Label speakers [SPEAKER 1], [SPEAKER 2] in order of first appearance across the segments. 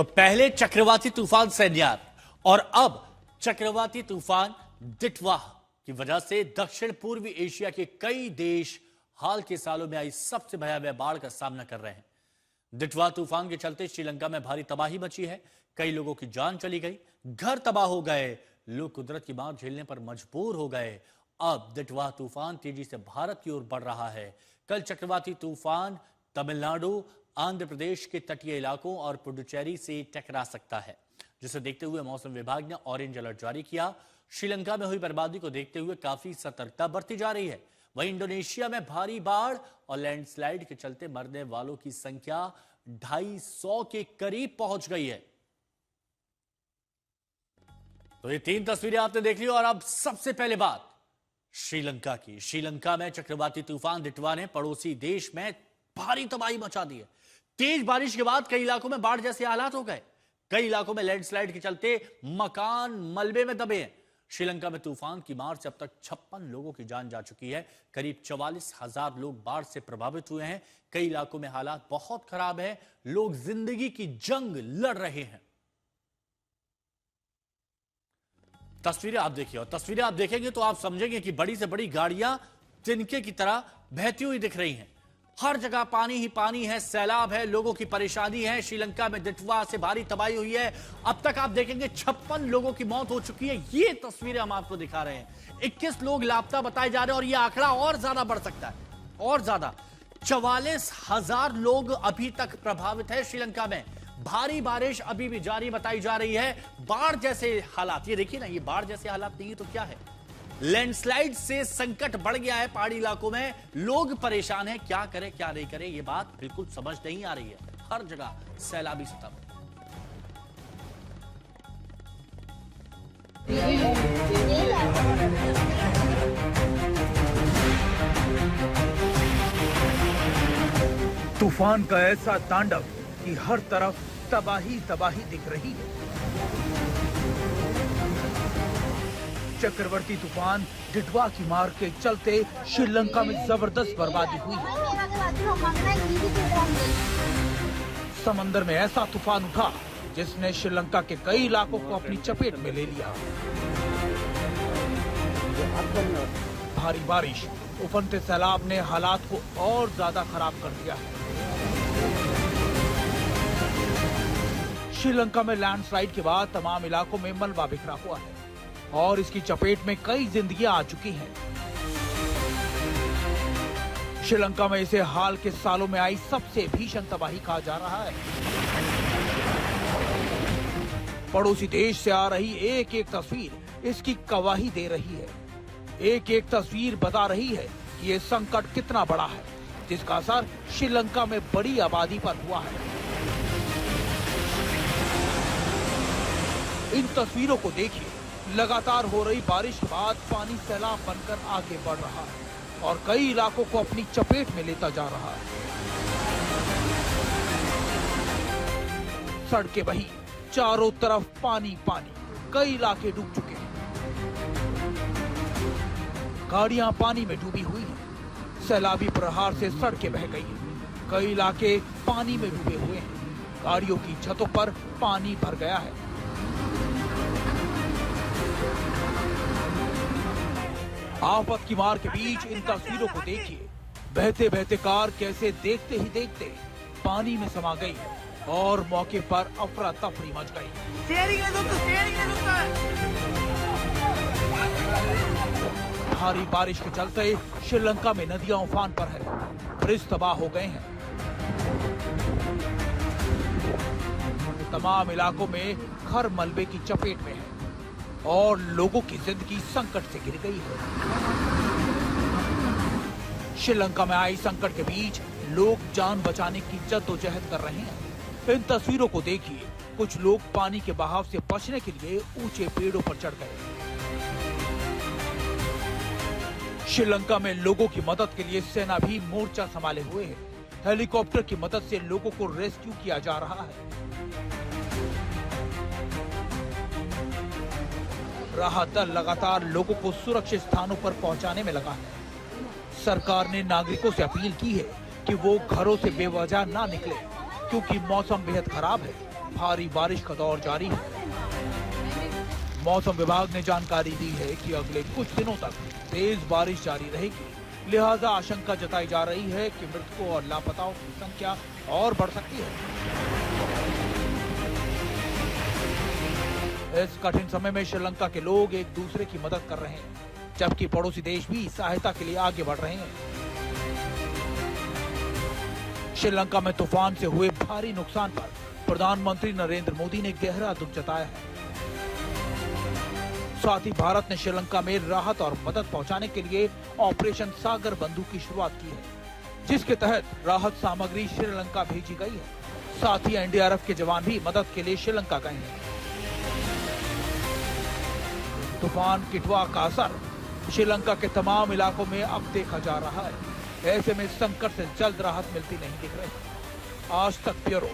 [SPEAKER 1] तो पहले चक्रवाती तूफान सैन्यार और अब चक्रवाती तूफान दितवा की वजह से दक्षिण पूर्वी एशिया के कई देश हाल के सालों में आई सबसे भयावह बाढ़ का सामना कर रहे हैं। दितवा तूफान के चलते श्रीलंका में भारी तबाही मची है। कई लोगों की जान चली गई, घर तबाह हो गए, लोग कुदरत की मार झेलने पर मजबूर हो गए। अब दितवा तूफान तेजी से भारत की ओर बढ़ रहा है। कल चक्रवाती तूफान तमिलनाडु, आंध्र प्रदेश के तटीय इलाकों और पुडुचेरी से टकरा सकता है, जिसे देखते हुए मौसम विभाग ने ऑरेंज अलर्ट जारी किया। श्रीलंका में हुई बर्बादी को देखते हुए काफी सतर्कता बरती जा रही है। वहीं इंडोनेशिया में भारी बाढ़ और लैंडस्लाइड के चलते मरने वालों की संख्या 250 के करीब पहुंच गई है। तो ये 3 तस्वीरें आपने देख ली और अब सबसे पहले बात श्रीलंका की। श्रीलंका में चक्रवाती तूफान दितवा ने पड़ोसी देश में भारी तबाही मचा दी है। तेज बारिश के बाद कई इलाकों में बाढ़ जैसे हालात हो गए। कई इलाकों में लैंडस्लाइड के चलते मकान मलबे में दबे हैं। श्रीलंका में तूफान की मार से अब तक 56 लोगों की जान जा चुकी है। करीब 44,000 लोग बाढ़ से प्रभावित हुए हैं। कई इलाकों में हालात बहुत खराब है। लोग जिंदगी की जंग लड़ रहे हैं। तस्वीरें आप देखिए और तस्वीरें आप देखेंगे तो आप समझेंगे कि बड़ी से बड़ी गाड़ियां तिनके की तरह बहती हुई दिख रही हैं। हर जगह पानी ही पानी है, सैलाब है, लोगों की परेशानी है। श्रीलंका में दितवा से भारी तबाही हुई है। अब तक आप देखेंगे 56 लोगों की मौत हो चुकी है। ये तस्वीरें हम आपको दिखा रहे हैं। 21 लोग लापता बताए जा रहे हैं और यह आंकड़ा और ज्यादा बढ़ सकता है, और ज्यादा। 44,000 लोग अभी तक प्रभावित है। श्रीलंका में भारी बारिश अभी भी जारी बताई जा रही है। बाढ़ जैसे हालात, ये देखिए ना, ये बाढ़ जैसे हालात नहीं है तो क्या है। लैंडस्लाइड से संकट बढ़ गया है पहाड़ी इलाकों में। लोग परेशान हैं, क्या करें क्या नहीं करें, ये बात बिल्कुल समझ नहीं आ रही है। हर जगह सैलाबी सतह।
[SPEAKER 2] तूफान का ऐसा तांडव कि हर तरफ तबाही तबाही दिख रही है। चक्रवाती तूफान दितवा की मार के चलते श्रीलंका में जबरदस्त बर्बादी हुई है। समंदर में ऐसा तूफान उठा जिसने श्रीलंका के कई इलाकों को अपनी चपेट में ले लिया। भारी बारिश, उफनते सैलाब ने हालात को और ज्यादा खराब कर दिया है। श्रीलंका में लैंडस्लाइड के बाद तमाम इलाकों में मलबा बिखरा हुआ है और इसकी चपेट में कई जिंदगियां आ चुकी हैं। श्रीलंका में इसे हाल के सालों में आई सबसे भीषण तबाही कहा जा रहा है। पड़ोसी देश से आ रही एक एक तस्वीर इसकी गवाही दे रही है। एक एक तस्वीर बता रही है कि ये संकट कितना बड़ा है, जिसका असर श्रीलंका में बड़ी आबादी पर हुआ है। इन तस्वीरों को देखिए। लगातार हो रही बारिश के बाद पानी सैलाब बनकर आगे बढ़ रहा है और कई इलाकों को अपनी चपेट में लेता जा रहा है। सड़कें बही, चारों तरफ पानी पानी, कई इलाके डूब चुके हैं। गाड़ियां पानी में डूबी हुई हैं। सैलाबी प्रहार से सड़कें बह गई हैं। कई इलाके पानी में डूबे हुए हैं। गाड़ियों की छतों पर पानी भर गया है। आफत की मार के बीच इन तस्वीरों को देखिए। बहते बहते कार कैसे देखते ही देखते पानी में समा गई और मौके पर अफरा तफरी मच गई। भारी बारिश के चलते श्रीलंका में नदियां उफान पर है, ब्रिज तबाह हो गए हैं। तमाम इलाकों में घर मलबे की चपेट में है और लोगों की जिंदगी संकट से घिर गई है। श्रीलंका में आई संकट के बीच लोग जान बचाने की जद्दोजहद कर रहे हैं। इन तस्वीरों को देखिए। कुछ लोग पानी के बहाव से बचने के लिए ऊंचे पेड़ों पर चढ़ गए। श्रीलंका में लोगों की मदद के लिए सेना भी मोर्चा संभाले हुए है। हेलीकॉप्टर की मदद से लोगों को रेस्क्यू किया जा रहा है। राहत दल लगातार लोगों को सुरक्षित स्थानों पर पहुंचाने में लगा है। सरकार ने नागरिकों से अपील की है कि वो घरों से बेवजह ना निकले, क्योंकि मौसम बेहद खराब है भारी बारिश का दौर जारी है। मौसम विभाग ने जानकारी दी है कि अगले कुछ दिनों तक तेज बारिश जारी रहेगी, लिहाजा आशंका जताई जा रही है कि मृतकों और लापताओं की संख्या और बढ़ सकती है। इस कठिन समय में श्रीलंका के लोग एक दूसरे की मदद कर रहे हैं, जबकि पड़ोसी देश भी सहायता के लिए आगे बढ़ रहे हैं। श्रीलंका में तूफान से हुए भारी नुकसान पर प्रधानमंत्री नरेंद्र मोदी ने गहरा दुख जताया है। साथ ही भारत ने श्रीलंका में राहत और मदद पहुंचाने के लिए ऑपरेशन सागर बंधु की शुरुआत की है, जिसके तहत राहत सामग्री श्रीलंका भेजी गई है। साथ ही एनडीआरएफ के जवान भी मदद के लिए श्रीलंका गए हैं। तूफान किटवा का असर श्रीलंका के तमाम इलाकों में अब देखा जा रहा है। ऐसे में संकट से जल्द राहत मिलती नहीं दिख रही। आज तक ब्यूरो।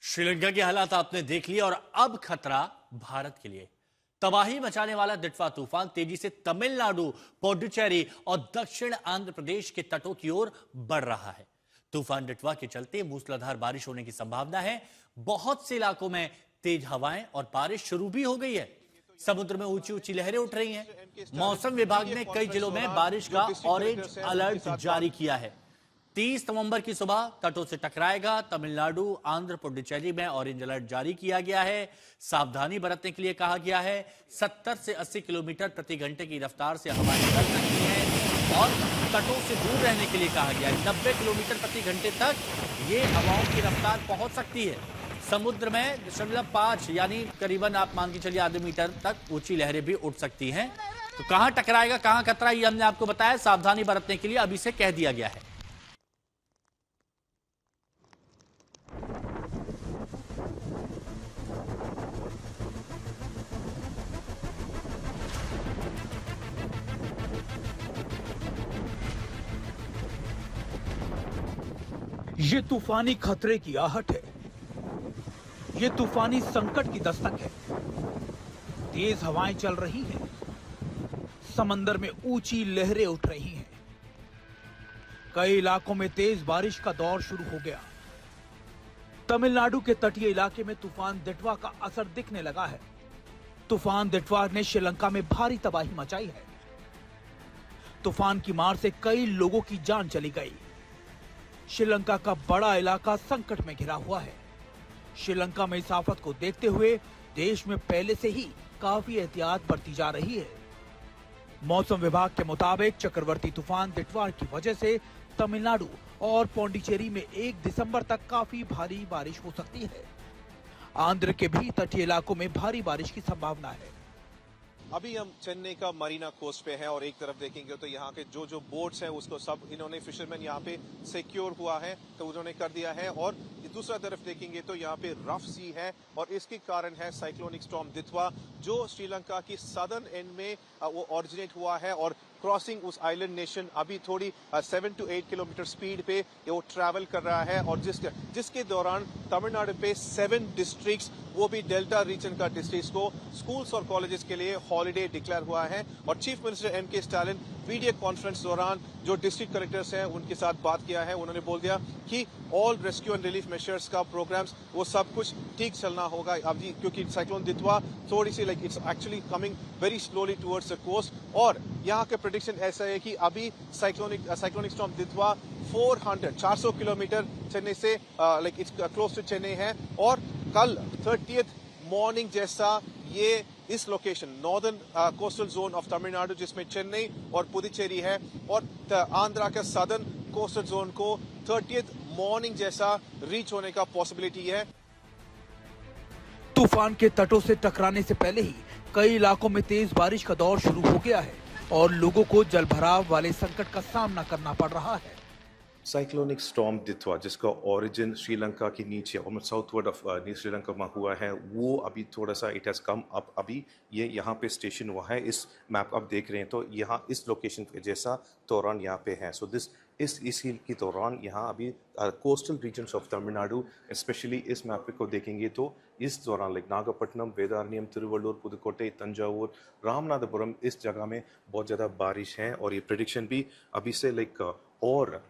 [SPEAKER 1] श्रीलंका के हालात आपने देख लिए और अब खतरा भारत के लिए। तबाही मचाने वाला दिट्वा तूफान तेजी से तमिलनाडु, पुडुचेरी और दक्षिण आंध्र प्रदेश के तटों की ओर बढ़ रहा है। तूफान दिट्वा के चलते मूसलाधार बारिश होने की संभावना है। बहुत से इलाकों में तेज हवाएं और बारिश शुरू भी हो गई है। समुद्र में ऊंची ऊंची लहरें उठ रही हैं। मौसम विभाग ने कई जिलों में बारिश का ऑरेंज अलर्ट जारी किया है। 30 नवंबर की सुबह तटों से टकराएगा। तमिलनाडु, आंध्र, पुडुचेरी में ऑरेंज अलर्ट जारी किया गया है। सावधानी बरतने के लिए कहा गया है। 70 से 80 किलोमीटर प्रति घंटे की रफ्तार से हवाएं चल सकती हैं और तटों से दूर रहने के लिए कहा गया है। 90 किलोमीटर प्रति घंटे तक ये हवाओं की रफ्तार पहुंच सकती है। समुद्र में 0.5 यानी करीबन आप मान के चलिए आधे मीटर तक ऊंची लहरें भी उठ सकती हैं। तो कहां टकराएगा, कहां खतरा, ये हमने आपको बताया। सावधानी बरतने के लिए अभी से कह दिया गया है।
[SPEAKER 2] ये तूफानी खतरे की आहट है। ये तूफानी संकट की दस्तक है। तेज हवाएं चल रही हैं। समंदर में ऊंची लहरें उठ रही हैं। कई इलाकों में तेज बारिश का दौर शुरू हो गया। तमिलनाडु के तटीय इलाके में तूफान दिट्वा का असर दिखने लगा है। तूफान दिट्वा ने श्रीलंका में भारी तबाही मचाई है। तूफान की मार से कई लोगों की जान चली गई। श्रीलंका का बड़ा इलाका संकट में घिरा हुआ है। श्रीलंका में इस आफत को देखते हुए देश में पहले से ही काफी एहतियात बरती जा रही है। मौसम विभाग के मुताबिक चक्रवर्ती तूफान दिट्वा की वजह से तमिलनाडु और पौंडीचेरी में 1 दिसंबर तक काफी भारी बारिश हो सकती है। आंध्र के भी तटीय इलाकों में भारी बारिश की संभावना है।
[SPEAKER 3] अभी हम चेन्नई का मरीना कोस्ट पे हैं और एक तरफ देखेंगे तो यहाँ के जो बोट्स हैं उसको सब इन्होंने फिशरमैन यहाँ पे सिक्योर हुआ है तो उन्होंने कर दिया है। और दूसरा तरफ देखेंगे तो यहाँ पे रफ सी है और इसके कारण है साइक्लोनिक स्टॉर्म दिट्वा जो श्रीलंका की सदर्न एंड में वो ओरिजिनेट हुआ है और क्रॉसिंग उस आइलैंड नेशन अभी थोड़ी 7 to 8 किलोमीटर स्पीड पे वो ट्रैवल कर रहा है। और जिसके दौरान तमिलनाडु पे 7 डिस्ट्रिक्ट्स वो भी डेल्टा रीजन का डिस्ट्रिक्ट्स को स्कूल्स और कॉलेजेस के लिए हॉलिडे डिक्लेयर हुआ है। और chief minister MK. Stalin video conference दौरान जो डिस्ट्रिक्ट कलेक्टर्स हैं उनके साथ बात किया है। उन्होंने बोल दिया कि all rescue and relief measures का प्रोग्राम्स वो सब कुछ ठीक चलना होगा अभी, क्योंकि साइक्लोन दिट्वा थोड़ी सी like it's actually coming very slowly towards the coast. और यहाँ के प्रेडिक्शन ऐसा है कि अभी cyclonic storm Ditwah 400 kilometre Chennai से like it's close to Chennai है। और कल 30th मॉर्निंग जैसा ये इस location northern coastal zone of Tamil Nadu जिसमें चेन्नई और पुडुचेरी है और आंध्रा का सदर्न कोस्टल जोन को 30th मॉर्निंग जैसा रीच होने का पॉसिबिलिटी है।
[SPEAKER 2] तूफान के तटों से टकराने से पहले ही कई इलाकों में तेज बारिश का दौर शुरू हो गया है और लोगों को जलभराव वाले संकट का सामना करना पड़ रहा है।
[SPEAKER 4] साइक्लोनिक स्टॉर्म दिट्वा जिसका ओरिजिन श्रीलंका के नीचे ऑलमोस्ट साउथवर्ड ऑफ श्रीलंका में हुआ है वो अभी थोड़ा सा इट हैज़ कम अप। अभी ये यहाँ पे स्टेशन हुआ है। इस मैप आप देख रहे हैं तो यहाँ इस लोकेशन पे जैसा दौरान यहाँ पे है। सो इसी के दौरान यहाँ अभी coastal regions of Tamil Nadu, specially इस मैप को देखेंगे तो इस दौरान लाइक नागपट्टनम, वेदारण्यम, तिरुवल्लुर, पुदुकोट्टई, तंजावुर, रामनाथपुरम, इस जगह में बहुत ज़्यादा बारिश है और ये प्रेडिक्शन भी अभी से लाइक और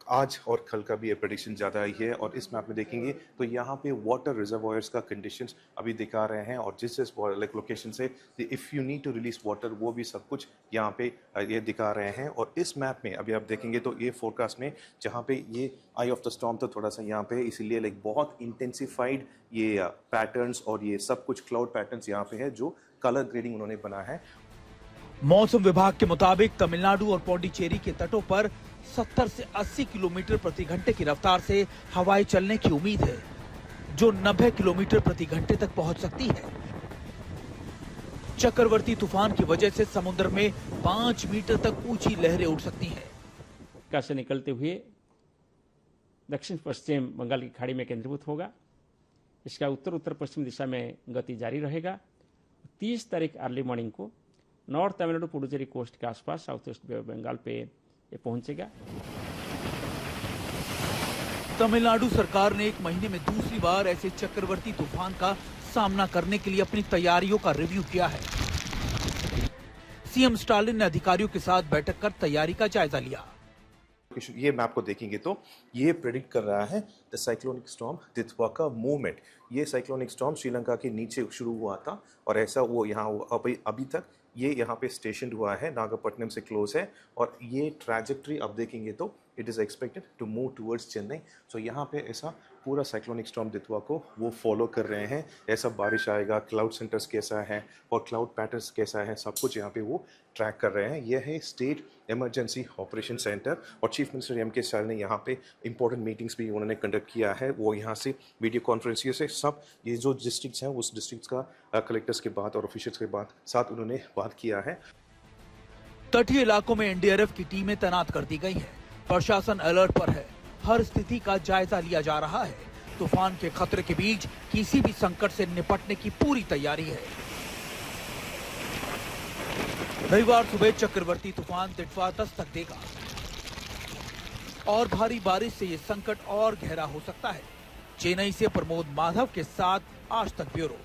[SPEAKER 4] आज और कल का भी ये प्रेडिक्शन ज़्यादा ही है। और इस मैप में देखेंगे तो यहाँ पे वाटर रिजर्वॉयर्स का कंडीशंस अभी दिखा रहे हैं और जिस लाइक लोकेशन से if you need to release water वो भी सब कुछ यहाँ पे ये दिखा रहे हैं। और इस मैप में अभी आप देखेंगे तो ये फोरकास्ट में जहाँ पे ये आई ऑफ द स्टॉर्म तो थोड़ा सा यहाँ पे इसीलिए लाइक बहुत इंटेंसिफाइड ये पैटर्न्स और ये सब कुछ क्लाउड पैटर्न्स यहाँ पे है जो कलर ग्रेडिंग उन्होंने बना है।
[SPEAKER 2] मौसम विभाग के मुताबिक तमिलनाडु और पौंडीचेरी के तटों पर 70 से 80 किलोमीटर प्रति घंटे की रफ्तार से हवाएं चलने की उम्मीद है, जो 90 किलोमीटर प्रति घंटे तक पहुंच सकती है। चक्रवर्ती तूफान की वजह से समुद्र में 5 मीटर तक ऊंची लहरें उठ सकती हैं।
[SPEAKER 5] का से निकलते हुए दक्षिण पश्चिम बंगाल की खाड़ी में केंद्रीभूत होगा। इसका उत्तर उत्तर पश्चिम दिशा में गति जारी रहेगा। 30 तारीख अर्ली मॉर्निंग को नॉर्थ तमिलनाडु पुडुचेरी कोस्ट के आसपास south west bay of Bengal पे ये पहुंचेगा।
[SPEAKER 2] तमिलनाडु सरकार ने एक महीने में दूसरी बार ऐसे चक्रवर्ती तूफान का सामना करने के लिए अपनी तैयारियों का रिव्यू किया है। सीएम स्टालिन ने अधिकारियों के साथ बैठक कर तैयारी का जायजा लिया।
[SPEAKER 4] ये मैप को देखेंगे तो ये प्रेडिक्ट कर रहा है द साइक्लोनिक स्टॉर्म दितवा का मूवमेंट। ये साइक्लोनिक स्टॉर्म श्रीलंका के नीचे शुरू हुआ था और ऐसा वो यहाँ अभी तक ये यहाँ पे स्टेशन हुआ है, नागपट्टनम से क्लोज है और ये ट्रैजेक्टरी अब देखेंगे तो it is expected to move towards Chennai. So यहाँ पे ऐसा पूरा साइक्लोनिक स्टॉर्म दितवा को वो फॉलो कर रहे हैं। ऐसा बारिश आएगा, क्लाउड सेंटर्स कैसा है और क्लाउड पैटर्न्स कैसा है, सब कुछ यहाँ पे वो ट्रैक कर रहे हैं। यह है स्टेट इमरजेंसी ऑपरेशन सेंटर और चीफ मिनिस्टर एम के स्टालिन ने यहाँ पे इंपॉर्टेंट मीटिंग्स भी उन्होंने कंडक्ट किया है। वो यहाँ से वीडियो कॉन्फ्रेंसिंग से सब ये जो डिस्ट्रिक्ट्स हैं उस डिस्ट्रिक्ट्स का कलेक्टर्स के बाद और ऑफिशियल्स के बाद साथ उन्होंने बात किया है।
[SPEAKER 2] तटीय इलाकों में एनडीआरएफ की टीमें तैनात कर दी गई हैं। प्रशासन अलर्ट पर है, हर स्थिति का जायजा लिया जा रहा है। तूफान के खतरे के बीच किसी भी संकट से निपटने की पूरी तैयारी है। रविवार सुबह चक्रवर्ती तूफान दितवा दस्तक देगा और भारी बारिश से ये संकट और गहरा हो सकता है। चेन्नई से प्रमोद माधव के साथ आज तक ब्यूरो।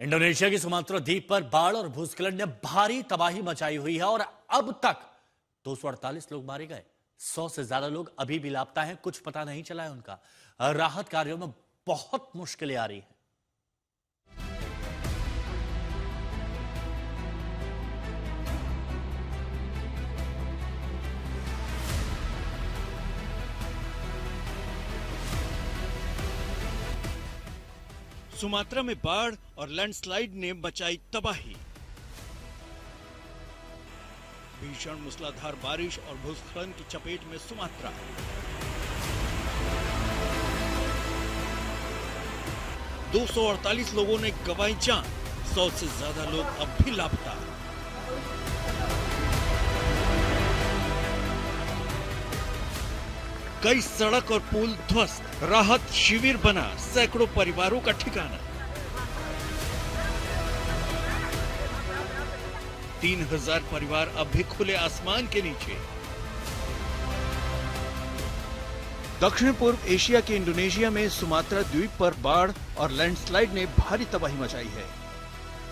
[SPEAKER 1] इंडोनेशिया की सुमात्रा द्वीप पर बाढ़ और भूस्खलन ने भारी तबाही मचाई हुई है और अब तक 248 लोग मारे गए। 100 से ज्यादा लोग अभी भी लापता हैं, कुछ पता नहीं चला है उनका। राहत कार्यों में बहुत मुश्किलें आ रही हैं।
[SPEAKER 6] सुमात्रा में बाढ़ और लैंडस्लाइड ने मचाई तबाही। भीषण मूसलाधार बारिश और भूस्खलन की चपेट में सुमात्रा। दो 248 लोगों ने गंवाई जान, 100 से ज्यादा लोग अब भी लापता। कई सड़क और पुल ध्वस्त, राहत शिविर बना सैकड़ों परिवारों का ठिकाना। 3000 परिवार अब भी खुले आसमान के नीचे। दक्षिण पूर्व एशिया के इंडोनेशिया में सुमात्रा द्वीप पर बाढ़ और लैंडस्लाइड ने भारी तबाही मचाई है।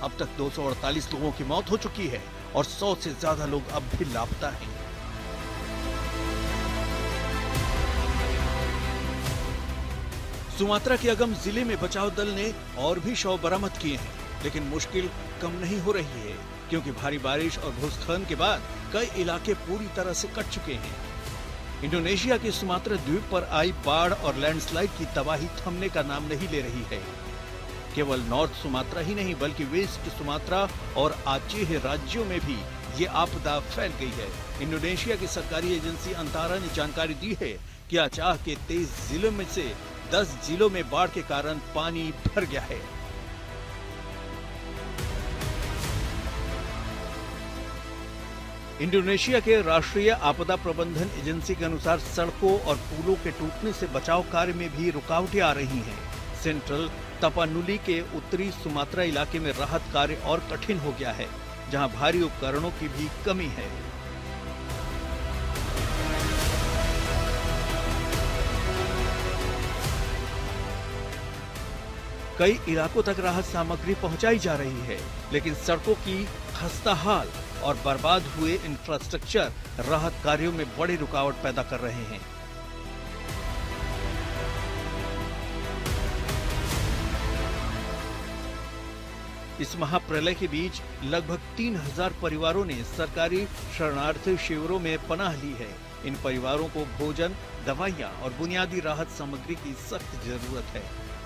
[SPEAKER 6] अब तक 248 लोगों की मौत हो चुकी है और 100 से ज्यादा लोग अब भी लापता हैं। सुमात्रा के अगम जिले में बचाव दल ने और भी शव बरामद किए हैं, लेकिन मुश्किल कम नहीं हो रही है क्योंकि भारी बारिश और भूस्खलन के बाद कई इलाके पूरी तरह से कट चुके हैं। इंडोनेशिया के सुमात्रा द्वीप पर आई बाढ़ और लैंडस्लाइड की तबाही थमने का नाम नहीं ले रही है। केवल नॉर्थ सुमात्रा ही नहीं बल्कि वेस्ट सुमात्रा और आचेह राज्यों में भी ये आपदा फैल गई है। इंडोनेशिया की सरकारी एजेंसी अंतारा ने जानकारी दी है कि आचाह के 23 जिलों में से 10 जिलों में बाढ़ के कारण पानी भर गया है। इंडोनेशिया के राष्ट्रीय आपदा प्रबंधन एजेंसी के अनुसार सड़कों और पुलों के टूटने से बचाव कार्य में भी रुकावटें आ रही हैं। सेंट्रल तपानुली के उत्तरी सुमात्रा इलाके में राहत कार्य और कठिन हो गया है, जहां भारी उपकरणों की भी कमी है। कई इलाकों तक राहत सामग्री पहुंचाई जा रही है, लेकिन सड़कों की खस्ता हाल और बर्बाद हुए इंफ्रास्ट्रक्चर राहत कार्यों में बड़ी रुकावट पैदा कर रहे हैं। इस महाप्रलय के बीच लगभग 3000 परिवारों ने सरकारी शरणार्थी शिविरों में पनाह ली है। इन परिवारों को भोजन, दवाइयां और बुनियादी राहत सामग्री की सख्त जरूरत है।